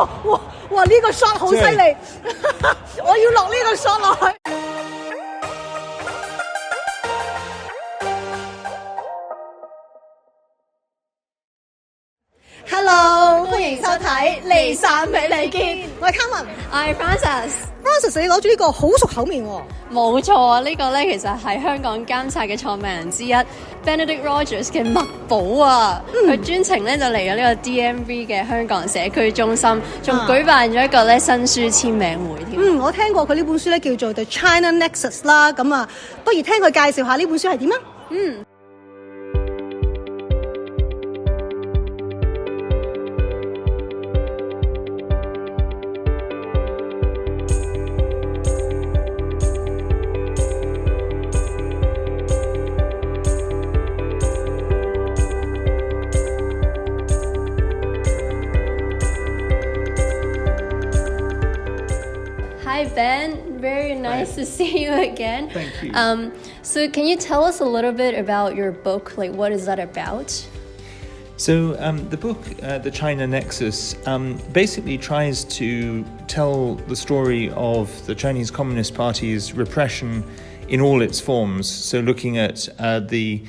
哇！呢個 shot 好犀利，我要落呢個 shot 落去。Hello， 歡迎收睇《離散美利堅》，我係 Carmen， 我係 Frances。你攞住呢個好熟口面喎。冇錯啊，呢個咧其實係香港監察嘅創辦人之一 Benedict Rogers 嘅墨寶啊。佢專程咧就嚟咗呢個 DMV 嘅香港社區中心，仲舉辦咗一個咧新書簽名會添。我聽過佢呢本書咧叫做 The China Nexus 啦，咁啊，不如聽佢介紹下呢本書係點啊？Hi Ben, very nice to see you again. Thank you. So can you tell us a little bit about your book? Like, what is that about? So the book, The China Nexus, basically tries to tell the story of the Chinese Communist Party's repression in all its forms. So looking at the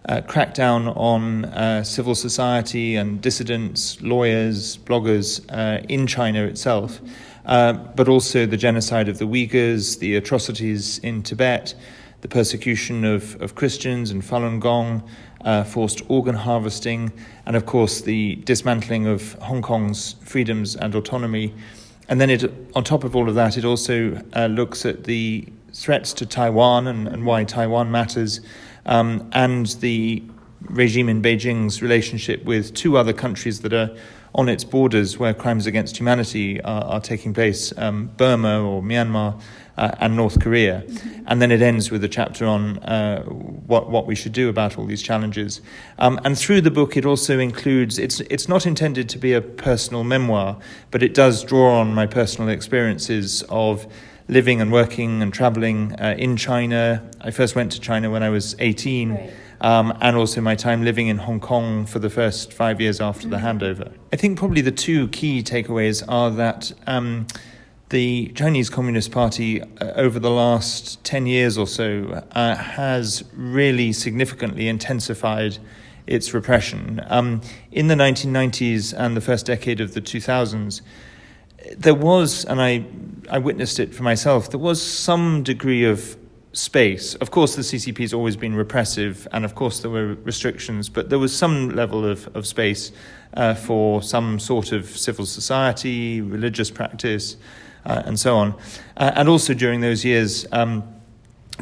crackdown on civil society and dissidents, lawyers, bloggers in China itself. But also the genocide of the Uyghurs, the atrocities in Tibet, the persecution of Christians in Falun Gong, forced organ harvesting, and of course the dismantling of Hong Kong's freedoms and autonomy. And then on top of all of that, it also looks at the threats to Taiwan and why Taiwan matters, and the regime in Beijing's relationship with two other countries that are on its borders where crimes against humanity are taking place, Burma or Myanmar and North Korea. And then it ends with a chapter on what we should do about all these challenges. And through the book, it also includes, it's not intended to be a personal memoir, but it does draw on my personal experiences of living and working and traveling in China. I first went to China when I was 18. Right. And also my time living in Hong Kong for the first 5 years after the handover. I think probably the two key takeaways are that the Chinese Communist Party over the last 10 years or so has really significantly intensified its repression. In the 1990s and the first decade of the 2000s, there was, and I witnessed it for myself, there was some degree of space. Of course, the CCP has always been repressive, and of course there were restrictions, but there was some level of space for some sort of civil society, religious practice, and so on. And also during those years,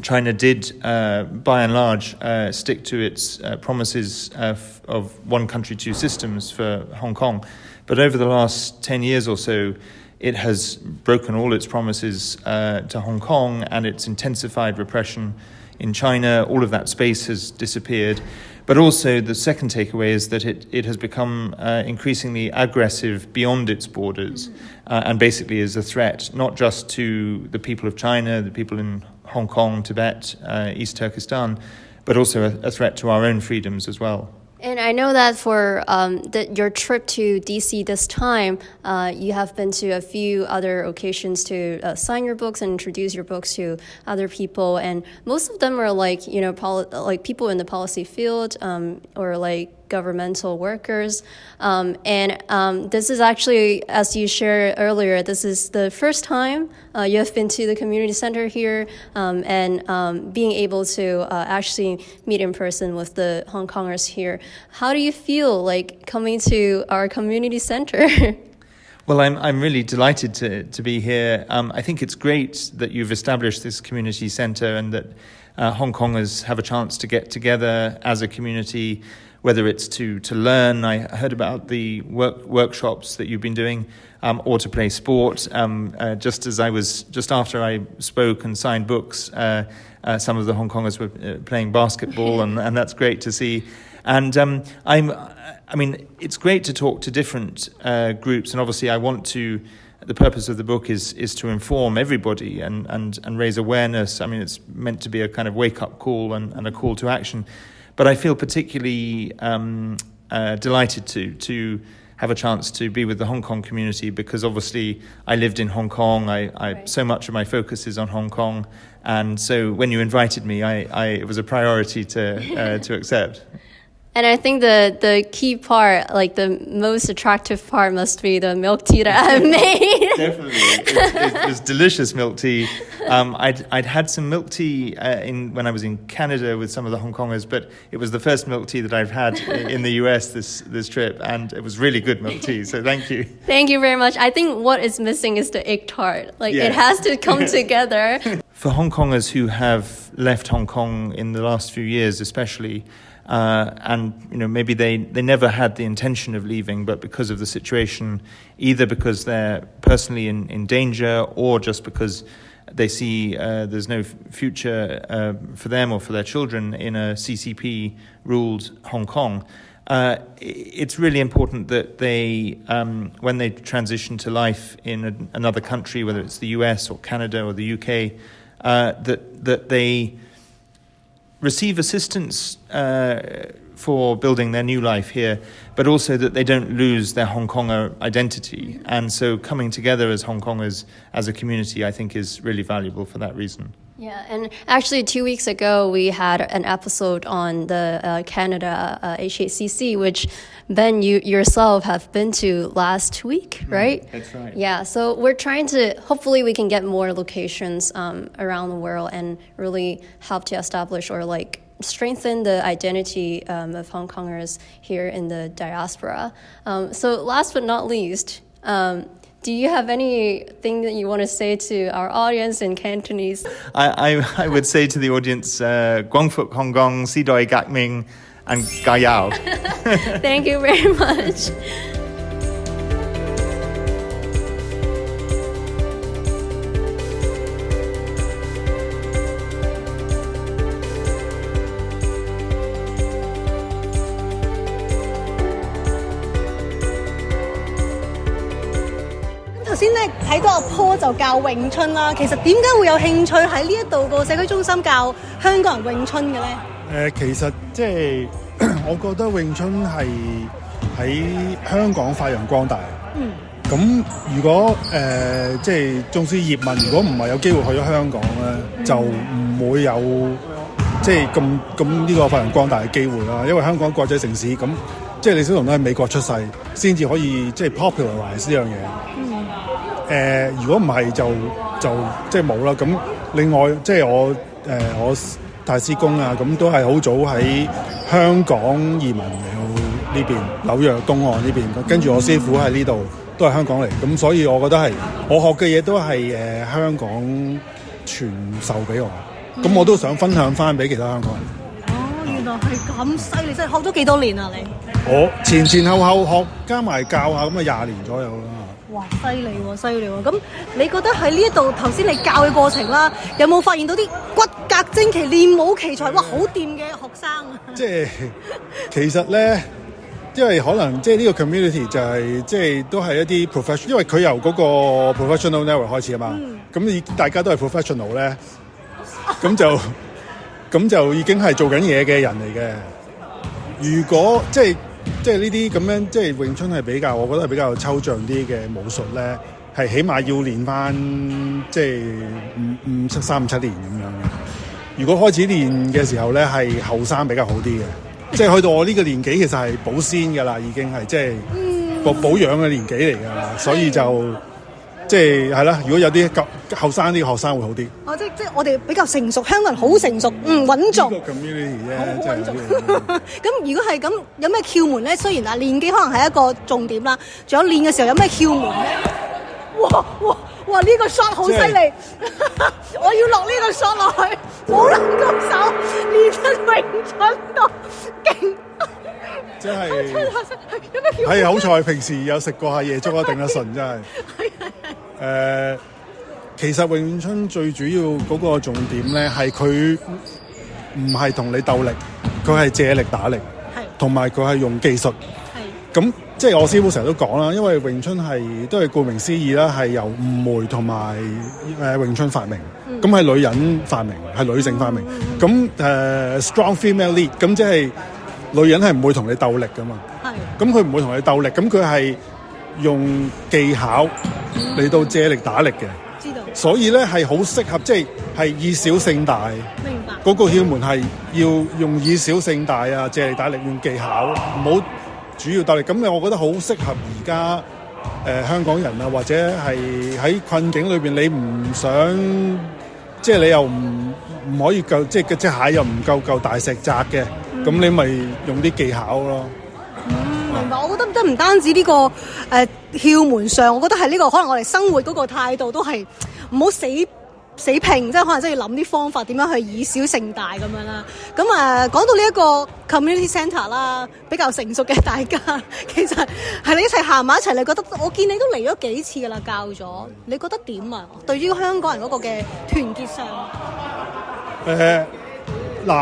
China did, by and large, stick to its promises of one country, two systems for Hong Kong. But over the last 10 years or so, it has broken all its promises to Hong Kong, and it's intensified repression in China. All of that space has disappeared. But also the second takeaway is that it has become increasingly aggressive beyond its borders, and basically is a threat not just to the people of China, the people in Hong Kong, Tibet, East Turkestan, but also a threat to our own freedoms as well. And I know that for your trip to DC this time, you have been to a few other occasions to sign your books and introduce your books to other people, and most of them are like like people in the policy field or like governmental workers. This is actually, as you shared earlier, this is the first time you have been to the community center here, and being able to actually meet in person with the Hong Kongers here. How do you feel like coming to our community center? Well, I'm really delighted to be here. I think it's great that you've established this community centre and that Hong Kongers have a chance to get together as a community, whether it's to learn. I heard about the workshops that you've been doing, or to play sport. Just after I spoke and signed books, some of the Hong Kongers were playing basketball, and that's great to see. And I mean, it's great to talk to different groups, and obviously I want to. The purpose of the book is to inform everybody and raise awareness. I mean, it's meant to be a kind of wake-up call and a call to action. But I feel particularly delighted to have a chance to be with the Hong Kong community, because obviously I lived in Hong Kong. So much of my focus is on Hong Kong, and so when you invited me, it was a priority to accept. And I think the key part, like the most attractive part, must be the milk tea that I made. Definitely, it was delicious milk tea. I'd had some milk tea when I was in Canada with some of the Hong Kongers, but it was the first milk tea that I've had in the US this trip, and it was really good milk tea. So thank you. Thank you very much. I think what is missing is the egg tart. It has to come together. For Hong Kongers who have left Hong Kong in the last few years, especially. And maybe they never had the intention of leaving, but because of the situation, either because they're personally in danger, or just because they see there's no future for them or for their children in a CCP-ruled Hong Kong, it's really important that they, when they transition to life in another country, whether it's the US or Canada or the UK, that they receive assistance for building their new life here, but also that they don't lose their Hong Konger identity. And so coming together as Hong Kongers, as a community, I think is really valuable for that reason. Yeah, and actually 2 weeks ago we had an episode on the Canada HACC, which Ben, you yourself have been to last week, right? That's right. Yeah, so we're trying to, hopefully we can get more locations around the world and really help to establish or strengthen the identity of Hong Kongers here in the diaspora. So last but not least, do you have anything that you want to say to our audience in Cantonese? I would say to the audience, Guang Fuk Hong Kong, Si Doi Gak Ming, and Ga Yao. Thank you very much.頭先咧睇到阿坡就教詠春啦，其實點解會有興趣喺呢一度個社區中心教香港人詠春嘅咧？其實即係我覺得詠春係喺香港發揚光大。咁如果即係縱使葉問，如果唔係有機會去咗香港咧，就唔會有即係咁呢個發揚光大嘅機會啦。因為香港國際城市，咁即係李小龍都喺美國出世，先至可以即係 popularize 呢樣嘢。如果唔係就即係冇啦。咁另外即係我大師公啊，咁都係好早喺香港移民嚟到呢邊紐約東岸呢邊，跟住我師傅喺呢度都係香港嚟，咁所以我覺得係我學嘅嘢都係香港傳授俾我，咁我都想分享翻俾其他香港人。原來係咁犀利，真係學咗幾多年啊你？我前後學加埋教下咁啊20年左右啦。哇，犀利喎，犀利喎！咁你覺得喺呢一度頭先你教嘅過程啦，有冇發現到啲骨骼精奇、練武奇才，哇，好掂嘅學生啊？即係其實咧，因為可能即係呢個 community 就係即係都係一啲 professional， 因為佢由嗰個 professional level 開始啊嘛，咁大家都係 professional 咧，咁就已經係做緊嘢嘅人嚟嘅。如果即係呢啲咁樣，即係詠春係比較，我覺得係比較抽象啲嘅武術咧，係起碼要練翻即係3-7年咁樣嘅。如果開始練嘅時候咧，係後生比較好啲嘅，即係去到我呢個年紀，其實係保鮮㗎啦，已經係即係保養嘅年紀嚟㗎啦，所以就即係係啦。如果有啲後生啲嘅學生會好啲。哦，即係我哋比較成熟，香港人好成熟，穩重。呢個 community 啫，好穩重。咁如果係咁，有咩竅門咧？雖然啊，練技可能係一個重點啦，仲有練嘅時候有咩竅門咧？哇！呢個 shot 好犀利，我要落呢個 shot 落去，武林高手練得詠春到勁。真係係好彩，平時有食過下夜粥啊，頂得順真係。其實詠春最主要嗰個重點咧，係佢唔係同你鬥力，佢係借力打力，同埋佢係用技術。咁即係我師傅成日都講啦，因為詠春都係顧名思義啦，係由吳梅同埋詠春發明，咁係女人發明，係女性發明。咁strong female lead，咁即係女人係唔會同你鬥力噶嘛。係。咁佢唔會同你鬥力，咁佢係用技巧嚟到借力打力嘅。知道。所以咧係好適合，即係以小勝大。明白。嗰個竅門係要用以小勝大啊，借力打力，用技巧，唔好主要鬥力。咁我覺得好適合而家香港人啊，或者係喺困境裏邊，你唔想，即係你又唔可以夠，即係隻蟹又唔夠大石砸嘅，咁你咪用啲技巧咯。明白。我覺得唔單止呢個竅門上，我覺得係呢個可能我哋生活嗰個態度都係唔好死拼，即係可能真係要諗啲方法點樣去以小勝大咁樣啦。咁講到呢一個 community center 啦，比較成熟嘅大家，其實係你一齊行埋一齊，你覺得我見你都嚟咗幾次㗎啦，教咗，你覺得點啊？對於香港人嗰個嘅團結上，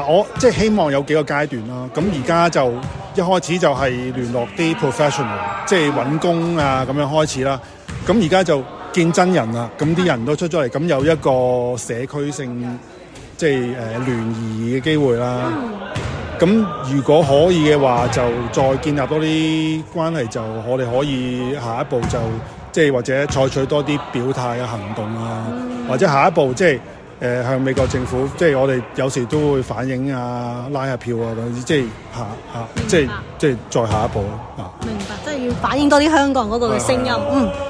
我即係希望有幾個階段啦。咁而家就一開始就係聯絡啲 professional， 即係揾工啊咁樣開始啦。咁而家就見真人啦，咁啲人都出咗嚟，咁有一個社區性即係聯誼嘅機會啦。咁如果可以嘅話，就再建立多啲關係，就我哋可以下一步就即係或者採取多啲表態嘅行動啊，或者下一步即係向美國政府，即係我哋有時都會反映啊，拉下票啊，即係即係再下一步咯。明白，即係要反映多啲香港人嗰個嘅聲音。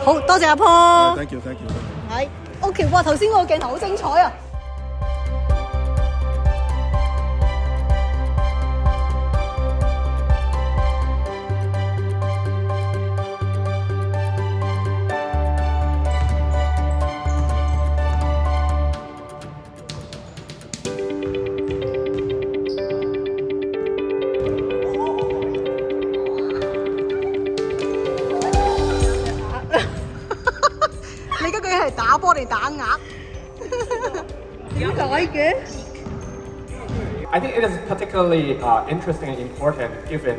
好多謝阿坡。Thank you。係 OK， 哇！頭先嗰個鏡頭好精彩啊！打波定打鴨？點解嘅？ I think it is particularly interesting and important given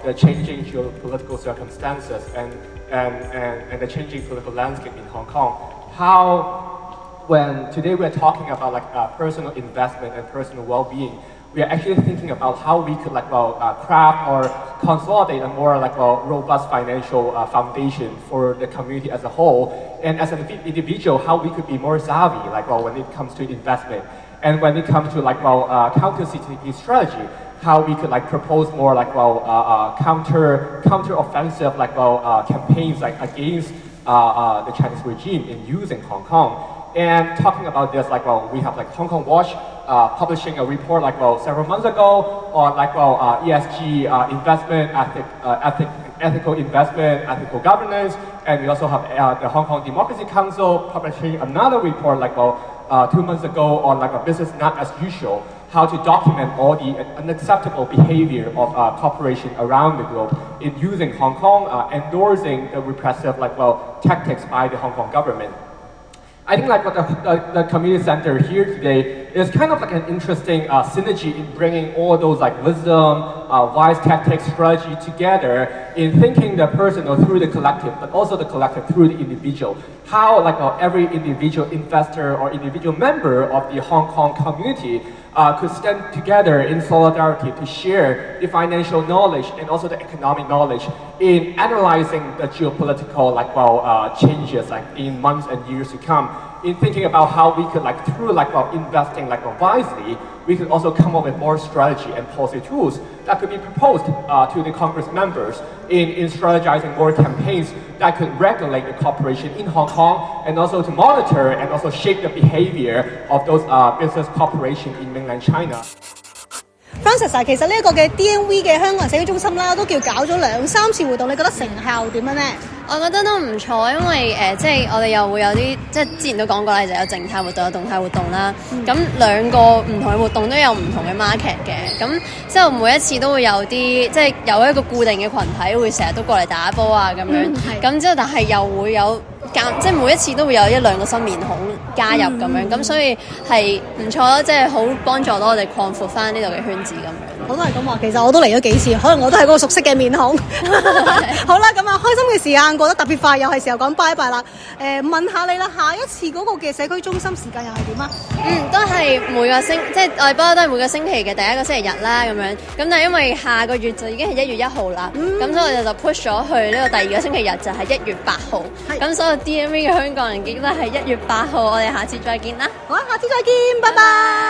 the changing geopolitical circumstances and the changing political landscape in Hong Kong. How, when today we are talking about personal investment and personal well-being, we are actually thinking about how we could craft or consolidate a more robust financial foundation for the community as a whole, and as an individual, how we could be more savvy when it comes to investment, and when it comes to counter-CCP strategy, how we could propose more counter-offensive campaigns against the Chinese regime in using Hong Kong. And talking about this, we have Hong Kong Watch publishing a report several months ago on ESG investment, ethical investment, ethical governance, and we also have the Hong Kong Democracy Council publishing another report 2 months ago on a business not as usual, how to document all the unacceptable behavior of corporations around the globe in using Hong Kong, endorsing the repressive tactics by the Hong Kong government. I think the community center here today is kind of an interesting synergy in bringing all those wisdom, wise tactics, strategy together in thinking the personal through the collective, but also the collective through the individual. How every individual investor or individual member of the Hong Kong community could stand together in solidarity to share the financial knowledge and also the economic knowledge in analyzing the geopolitical changes in months and years to come. In thinking about how we could through investing wisely, we could also come up with more strategy and policy tools that could be proposed to the Congress members in strategizing more campaigns that could regulate the corporation in Hong Kong and also to monitor and also shape the behavior of those business corporations in mainland China. Frances 其實呢一個嘅 DNV 嘅香港人社區中心啦，都叫搞咗2-3次活動，你覺得成效點樣呢？我覺得都唔錯，因為即係我哋又會有啲即係之前都講過啦，就有靜態活動有動態活動啦。咁兩個唔同嘅活動都有唔同嘅 market 嘅，咁之後每一次都會有啲即係有一個固定嘅群體會成日都過嚟打波啊咁樣。咁之後但係又會有即係每一次都會有1-2個新面孔加入咁樣，咁所以係唔錯咯，即係好幫助到我哋擴闊翻呢度嘅圈子咁樣。我都係咁話，其實我都嚟咗幾次，可能我都係嗰個熟悉嘅面孔。好啦，咁啊，開心嘅時間過得特別快，又係時候講拜拜啦。問下你啦，下一次嗰個嘅社區中心時間又係點啊？都係每個即係我哋不嬲都係每個星期嘅第一個星期日啦咁樣。咁但係因為下個月就已經係1月1號啦，咁所以我哋就 push 咗去呢個第2個星期日就係1月8號。咁所有 DMV 嘅香港人記得係1月8號，我哋下次再見啦。好啊，下次再見，拜拜。